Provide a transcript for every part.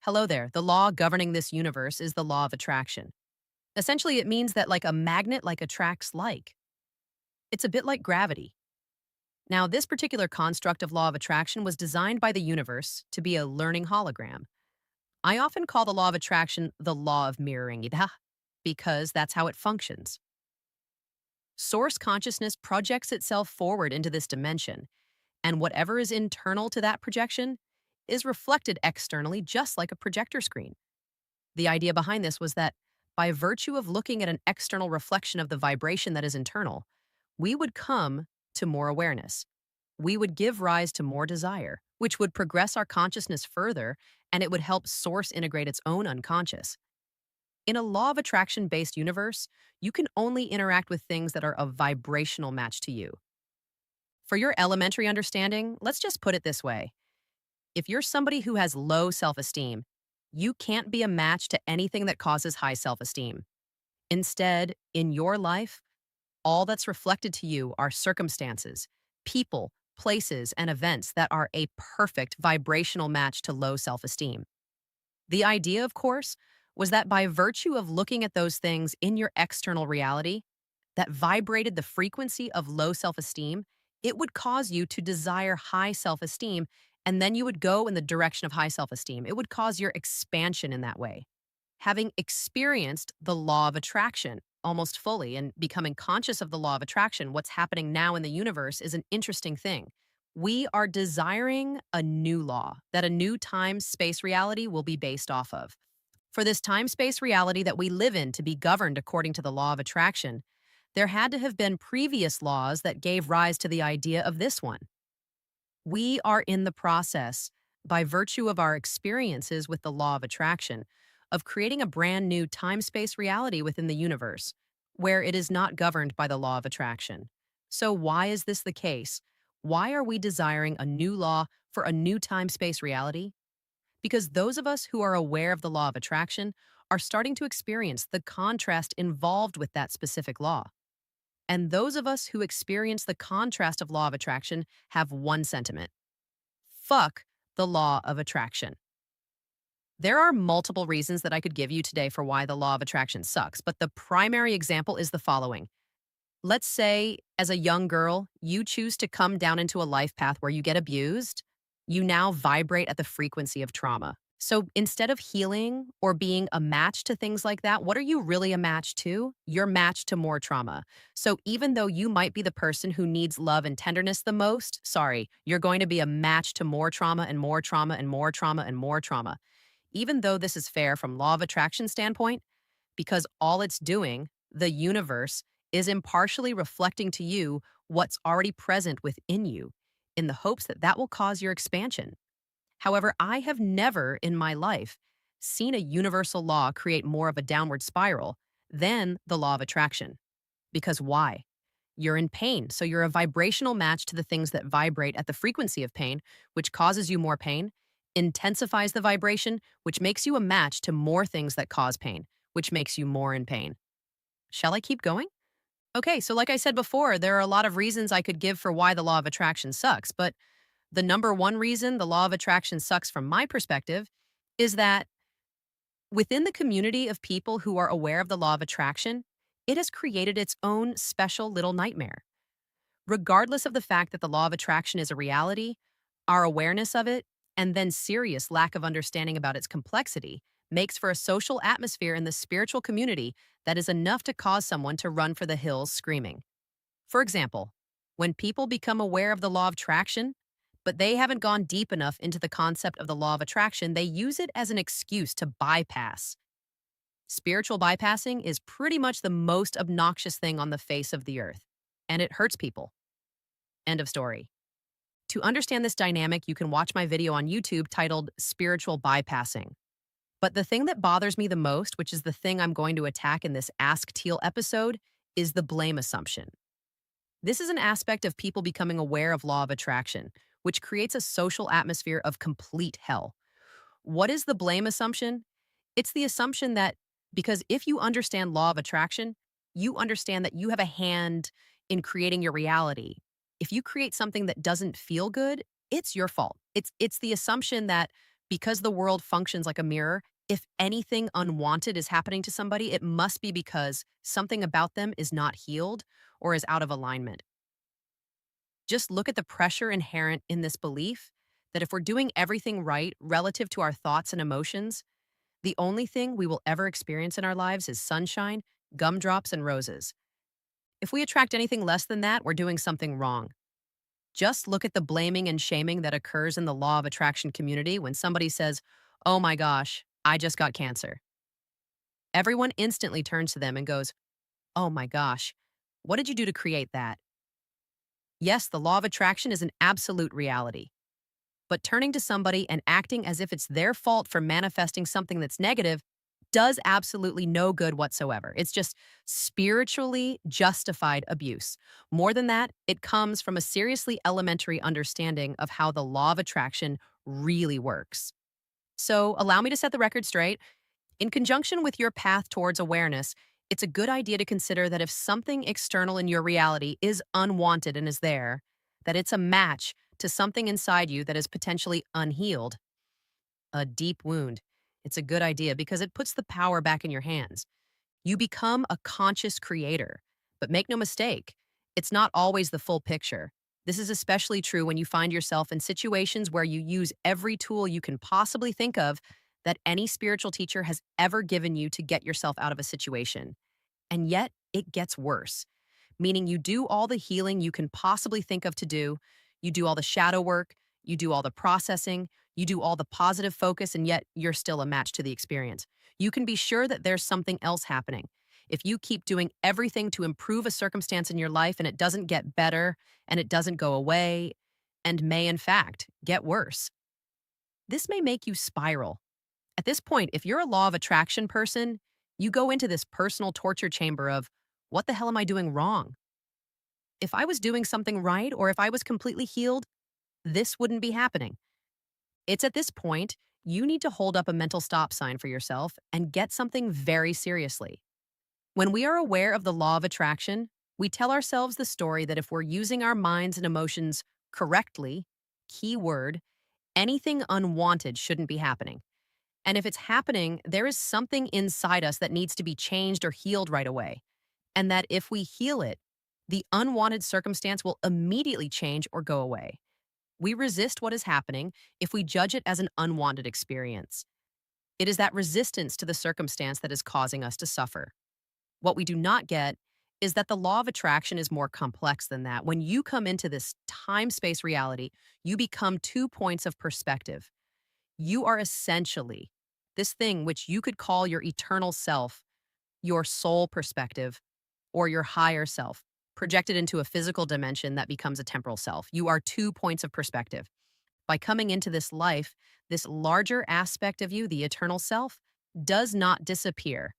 Hello there. The law governing this universe is the law of attraction. Essentially, it means that like a magnet attracts like. It's a bit like gravity. Now, this particular construct of law of attraction was designed by the universe to be a learning hologram. I often call the law of attraction the law of mirroring, because that's how it functions. Source consciousness projects itself forward into this dimension, and whatever is internal to that projection is reflected externally just like a projector screen. The idea behind this was that by virtue of looking at an external reflection of the vibration that is internal, we would come to more awareness. We would give rise to more desire, which would progress our consciousness further, and it would help Source integrate its own unconscious. In a law of attraction based universe, you can only interact with things that are a vibrational match to you. For your elementary understanding, let's just put it this way. If you're somebody who has low self esteem, you can't be a match to anything that causes high self esteem. Instead, in your life, all that's reflected to you are circumstances, people, places, and events that are a perfect vibrational match to low self esteem. The idea, of course, was that by virtue of looking at those things in your external reality that vibrated the frequency of low self esteem, it would cause you to desire high self esteem, and then you would go in the direction of high self esteem. It would cause your expansion in that way. Having experienced the law of attraction almost fully and becoming conscious of the law of attraction, what's happening now in the universe is an interesting thing. We are desiring a new law that a new time space reality will be based off of. For this time space reality that we live in to be governed according to the law of attraction, there had to have been previous laws that gave rise to the idea of this one. We are in the process, by virtue of our experiences with the law of attraction, of creating a brand new time space reality within the universe, where it is not governed by the law of attraction. So, why is this the case? Why are we desiring a new law for a new time space reality? Because those of us who are aware of the law of attraction are starting to experience the contrast involved with that specific law. And those of us who experience the contrast of law of attraction have one sentiment: fuck the law of attraction. There are multiple reasons that I could give you today for why the law of attraction sucks, but the primary example is the following. Let's say, as a young girl, you choose to come down into a life path where you get abused. You now vibrate at the frequency of trauma. So instead of healing or being a match to things like that, what are you really a match to? You're matched to more trauma. So even though you might be the person who needs love and tenderness the most, sorry, you're going to be a match to more trauma and more trauma and more trauma and more trauma. Even though this is fair from law of attraction standpoint, because all it's doing, the universe, is impartially reflecting to you what's already present within you in the hopes that that will cause your expansion. However, I have never in my life seen a universal law create more of a downward spiral than the law of attraction. Because why? You're in pain, so you're a vibrational match to the things that vibrate at the frequency of pain, which causes you more pain, intensifies the vibration, which makes you a match to more things that cause pain, which makes you more in pain. Shall I keep going? Okay, so like I said before, there are a lot of reasons I could give for why the law of attraction sucks, but the number one reason the law of attraction sucks from my perspective is that within the community of people who are aware of the law of attraction, it has created its own special little nightmare. Regardless of the fact that the law of attraction is a reality, our awareness of it, and then serious lack of understanding about its complexity, makes for a social atmosphere in the spiritual community that is enough to cause someone to run for the hills screaming. For example, when people become aware of the law of attraction, but they haven't gone deep enough into the concept of the law of attraction, they use it as an excuse to bypass. Spiritual bypassing is pretty much the most obnoxious thing on the face of the earth, and it hurts people. End of story. To understand this dynamic, you can watch my video on YouTube titled Spiritual Bypassing. But the thing that bothers me the most, which is the thing I'm going to attack in this Ask Teal episode, is the blame assumption. This is an aspect of people becoming aware of law of attraction, which creates a social atmosphere of complete hell. What is the blame assumption? It's the assumption that because if you understand law of attraction, you understand that you have a hand in creating your reality. If you create something that doesn't feel good, it's your fault. It's the assumption that Because the world functions like a mirror, if anything unwanted is happening to somebody, it must be because something about them is not healed or is out of alignment. Just look at the pressure inherent in this belief that if we're doing everything right relative to our thoughts and emotions, the only thing we will ever experience in our lives is sunshine, gumdrops, and roses. If we attract anything less than that, we're doing something wrong. Just look at the blaming and shaming that occurs in the law of attraction community when somebody says, "Oh my gosh, I just got cancer." Everyone instantly turns to them and goes, "Oh my gosh, what did you do to create that?" Yes, the law of attraction is an absolute reality. But turning to somebody and acting as if it's their fault for manifesting something that's negative does absolutely no good whatsoever. It's just spiritually justified abuse. More than that, it comes from a seriously elementary understanding of how the law of attraction really works. So, allow me to set the record straight. In conjunction with your path towards awareness, it's a good idea to consider that if something external in your reality is unwanted and is there, that it's a match to something inside you that is potentially unhealed, a deep wound. It's a good idea because it puts the power back in your hands. You become a conscious creator. But make no mistake, it's not always the full picture. This is especially true when you find yourself in situations where you use every tool you can possibly think of that any spiritual teacher has ever given you to get yourself out of a situation. And yet, it gets worse, meaning you do all the healing you can possibly think of to do, you do all the shadow work, you do all the processing, you do all the positive focus, and yet you're still a match to the experience. You can be sure that there's something else happening. If you keep doing everything to improve a circumstance in your life and it doesn't get better and it doesn't go away and may, in fact, get worse, this may make you spiral. At this point, if you're a law of attraction person, you go into this personal torture chamber of, what the hell am I doing wrong? If I was doing something right or if I was completely healed, this wouldn't be happening. It's at this point you need to hold up a mental stop sign for yourself and get something very seriously. When we are aware of the law of attraction, we tell ourselves the story that if we're using our minds and emotions correctly, keyword, anything unwanted shouldn't be happening. And if it's happening, there is something inside us that needs to be changed or healed right away. And that if we heal it, the unwanted circumstance will immediately change or go away. We resist what is happening if we judge it as an unwanted experience. It is that resistance to the circumstance that is causing us to suffer. What we do not get is that the law of attraction is more complex than that. When you come into this time space reality, you become 2 points of perspective. You are essentially this thing which you could call your eternal self, your soul perspective, or your higher self, projected into a physical dimension that becomes a temporal self. You are 2 points of perspective. By coming into this life, this larger aspect of you, the eternal self, does not disappear.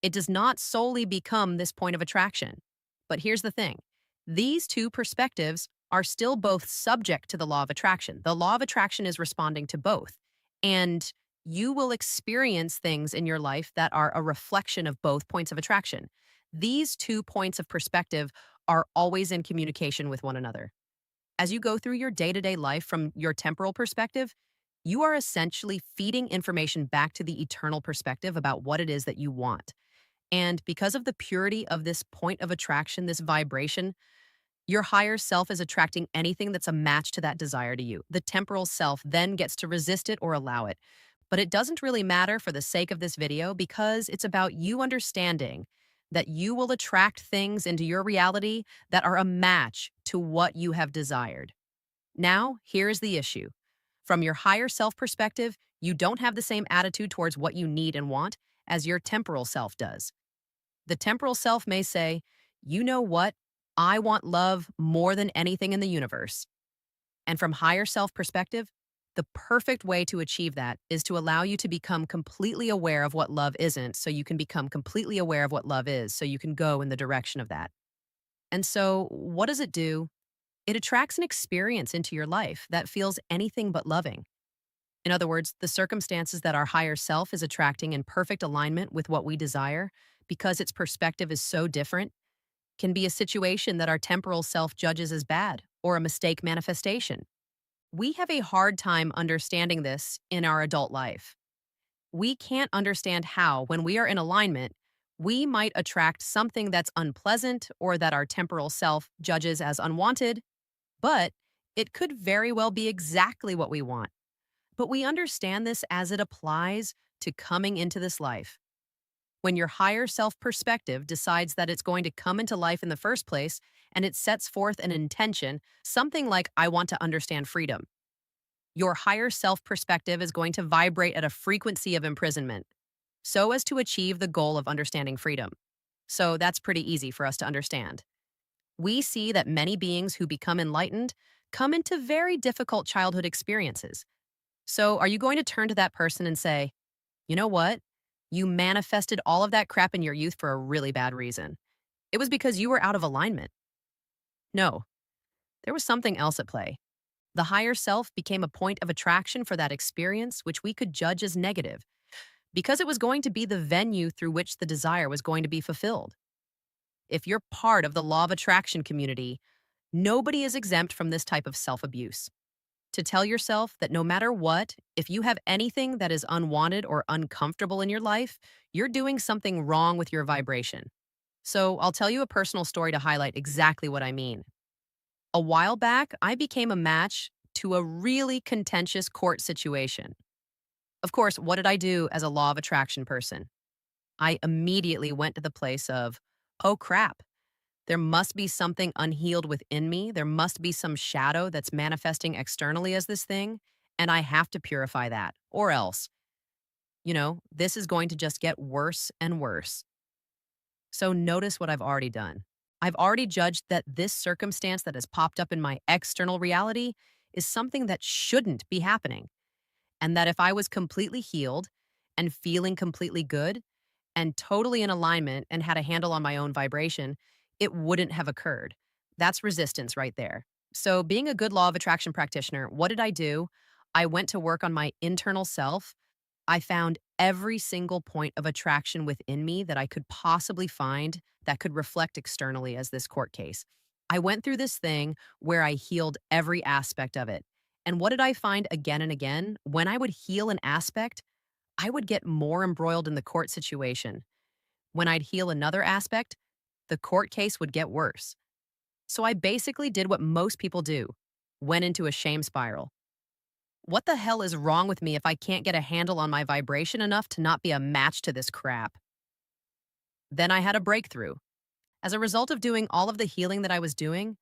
It does not solely become this point of attraction. But here's the thing, these two perspectives are still both subject to the law of attraction. The law of attraction is responding to both. And you will experience things in your life that are a reflection of both points of attraction. These 2 points of perspective are always in communication with one another. As you go through your day to day life from your temporal perspective, you are essentially feeding information back to the eternal perspective about what it is that you want. And because of the purity of this point of attraction, this vibration, your higher self is attracting anything that's a match to that desire to you. The temporal self then gets to resist it or allow it. But it doesn't really matter for the sake of this video because it's about you understanding that you will attract things into your reality that are a match to what you have desired. Now, here is the issue. From your higher self perspective, you don't have the same attitude towards what you need and want as your temporal self does. The temporal self may say, you know what? I want love more than anything in the universe. And from higher self perspective, the perfect way to achieve that is to allow you to become completely aware of what love isn't so you can become completely aware of what love is so you can go in the direction of that. And so, what does it do? It attracts an experience into your life that feels anything but loving. In other words, the circumstances that our higher self is attracting in perfect alignment with what we desire, because its perspective is so different, can be a situation that our temporal self judges as bad or a mistake manifestation. We have a hard time understanding this in our adult life. We can't understand how, when we are in alignment, we might attract something that's unpleasant or that our temporal self judges as unwanted, but it could very well be exactly what we want. But we understand this as it applies to coming into this life. When your higher self perspective decides that it's going to come into life in the first place and it sets forth an intention, something like, I want to understand freedom. Your higher self perspective is going to vibrate at a frequency of imprisonment so as to achieve the goal of understanding freedom. So that's pretty easy for us to understand. We see that many beings who become enlightened come into very difficult childhood experiences. So are you going to turn to that person and say, you know what? You manifested all of that crap in your youth for a really bad reason. It was because you were out of alignment. No, there was something else at play. The higher self became a point of attraction for that experience, which we could judge as negative, because it was going to be the venue through which the desire was going to be fulfilled. If you're part of the law of attraction community, nobody is exempt from this type of self abuse. To tell yourself that no matter what, if you have anything that is unwanted or uncomfortable in your life, you're doing something wrong with your vibration. So I'll tell you a personal story to highlight exactly what I mean. A while back, I became a match to a really contentious court situation. Of course, what did I do as a law of attraction person? I immediately went to the place of, oh crap, there must be something unhealed within me. There must be some shadow that's manifesting externally as this thing, and I have to purify that, or else, this is going to just get worse and worse. So notice what I've already done. I've already judged that this circumstance that has popped up in my external reality is something that shouldn't be happening. And that if I was completely healed and feeling completely good and totally in alignment and had a handle on my own vibration, it wouldn't have occurred. That's resistance right there. So, being a good law of attraction practitioner, what did I do? I went to work on my internal self. I found every single point of attraction within me that I could possibly find that could reflect externally as this court case. I went through this thing where I healed every aspect of it. And what did I find again and again? When I would heal an aspect, I would get more embroiled in the court situation. When I'd heal another aspect, the court case would get worse. So I basically did what most people do, went into a shame spiral. What the hell is wrong with me if I can't get a handle on my vibration enough to not be a match to this crap? Then I had a breakthrough. As a result of doing all of the healing that I was doing,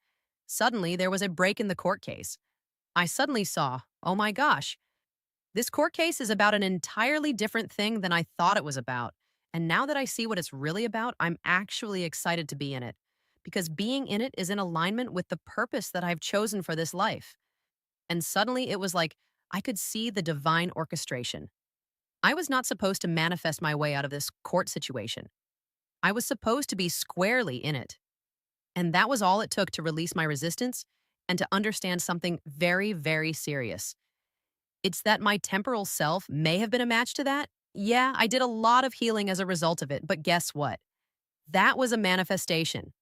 suddenly there was a break in the court case. I suddenly saw, oh my gosh, this court case is about an entirely different thing than I thought it was about. And now that I see what it's really about, I'm actually excited to be in it. Because being in it is in alignment with the purpose that I've chosen for this life. And suddenly it was like I could see the divine orchestration. I was not supposed to manifest my way out of this court situation. I was supposed to be squarely in it. And that was all it took to release my resistance and to understand something very, very serious. It's that my temporal self may have been a match to that. Yeah, I did a lot of healing as a result of it, but guess what? That was a manifestation.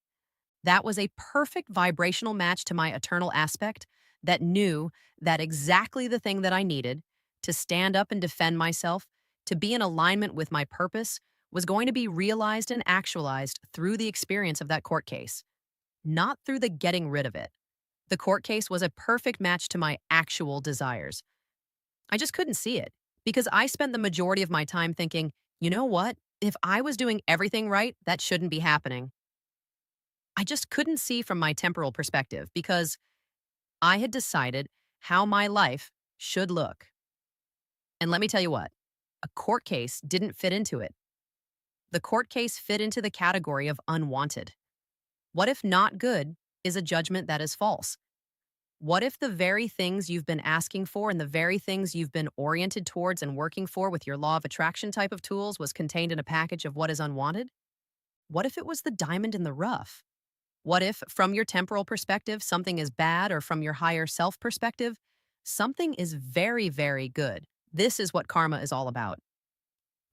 That was a perfect vibrational match to my eternal aspect that knew that exactly the thing that I needed to stand up and defend myself, to be in alignment with my purpose, was going to be realized and actualized through the experience of that court case, not through the getting rid of it. The court case was a perfect match to my actual desires. I just couldn't see it because I spent the majority of my time thinking, you know what? If I was doing everything right, that shouldn't be happening. I just couldn't see from my temporal perspective because I had decided how my life should look. And let me tell you what, a court case didn't fit into it. The court case fit into the category of unwanted. What if not good is a judgment that is false? What if the very things you've been asking for and the very things you've been oriented towards and working for with your law of attraction type of tools was contained in a package of what is unwanted? What if it was the diamond in the rough? What if, from your temporal perspective, something is bad, or from your higher self perspective, something is very, very good? This is what karma is all about.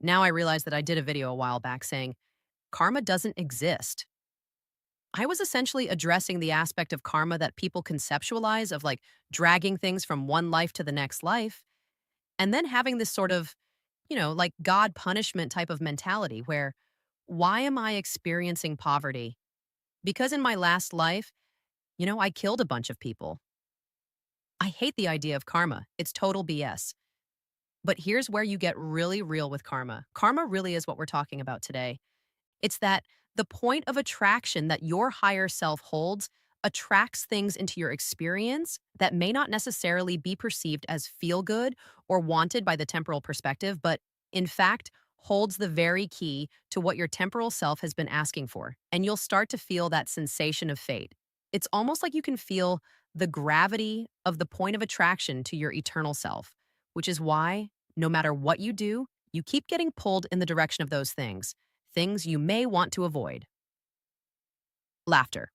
Now I realize that I did a video a while back saying, karma doesn't exist. I was essentially addressing the aspect of karma that people conceptualize of like dragging things from one life to the next life, and then having this sort of, like God punishment type of mentality where why am I experiencing poverty? Because in my last life, I killed a bunch of people. I hate the idea of karma. It's total BS. But here's where you get really real with karma. Karma really is what we're talking about today. It's that the point of attraction that your higher self holds attracts things into your experience that may not necessarily be perceived as feel good or wanted by the temporal perspective, but in fact holds the very key to what your temporal self has been asking for. And you'll start to feel that sensation of fate. It's almost like you can feel the gravity of the point of attraction to your eternal self, which is why no matter what you do, you keep getting pulled in the direction of those things you may want to avoid. Laughter.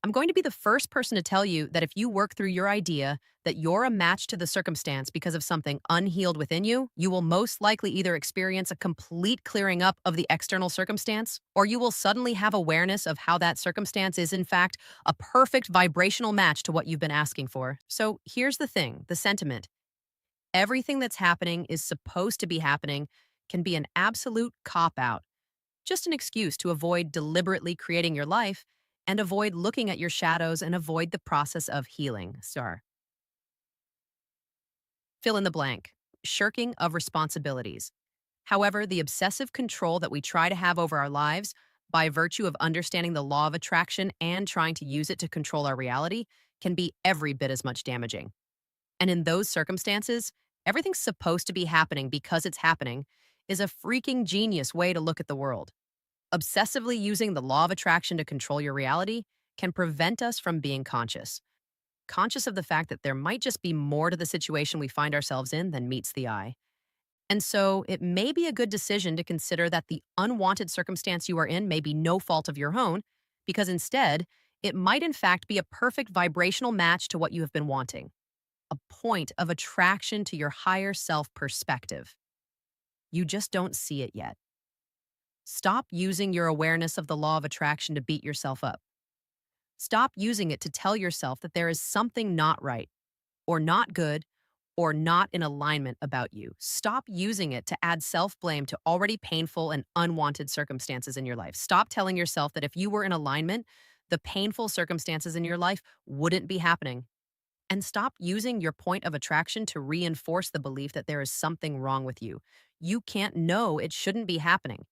I'm going to be the first person to tell you that if you work through your idea that you're a match to the circumstance because of something unhealed within you, you will most likely either experience a complete clearing up of the external circumstance, or you will suddenly have awareness of how that circumstance is, in fact, a perfect vibrational match to what you've been asking for. So here's the thing, the sentiment. Everything that's happening is supposed to be happening can be an absolute cop out, just an excuse to avoid deliberately creating your life and avoid looking at your shadows and avoid the process of healing. Star. Fill in the blank. Shirking of responsibilities. However, the obsessive control that we try to have over our lives by virtue of understanding the law of attraction and trying to use it to control our reality can be every bit as much damaging. And in those circumstances, everything's supposed to be happening because it's happening is a freaking genius way to look at the world. Obsessively using the law of attraction to control your reality can prevent us from being conscious of the fact that there might just be more to the situation we find ourselves in than meets the eye. And so it may be a good decision to consider that the unwanted circumstance you are in may be no fault of your own, because instead, it might in fact be a perfect vibrational match to what you have been wanting, a point of attraction to your higher self perspective. You just don't see it yet. Stop using your awareness of the law of attraction to beat yourself up. Stop using it to tell yourself that there is something not right, or not good, or not in alignment about you. Stop using it to add self blame to already painful and unwanted circumstances in your life. Stop telling yourself that if you were in alignment, the painful circumstances in your life wouldn't be happening. And stop using your point of attraction to reinforce the belief that there is something wrong with you. You can't know it shouldn't be happening.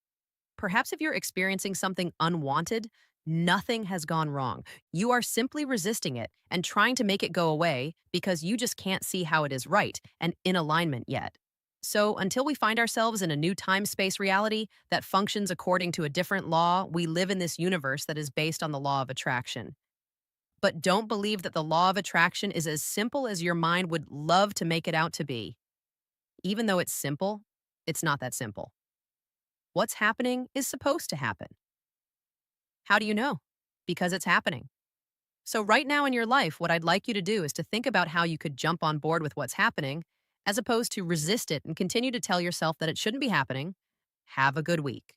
Perhaps if you're experiencing something unwanted, nothing has gone wrong. You are simply resisting it and trying to make it go away because you just can't see how it is right and in alignment yet. So, until we find ourselves in a new time space reality that functions according to a different law, we live in this universe that is based on the law of attraction. But don't believe that the law of attraction is as simple as your mind would love to make it out to be. Even though it's simple, it's not that simple. What's happening is supposed to happen. How do you know? Because it's happening. So, right now in your life, what I'd like you to do is to think about how you could jump on board with what's happening, as opposed to resist it and continue to tell yourself that it shouldn't be happening. Have a good week.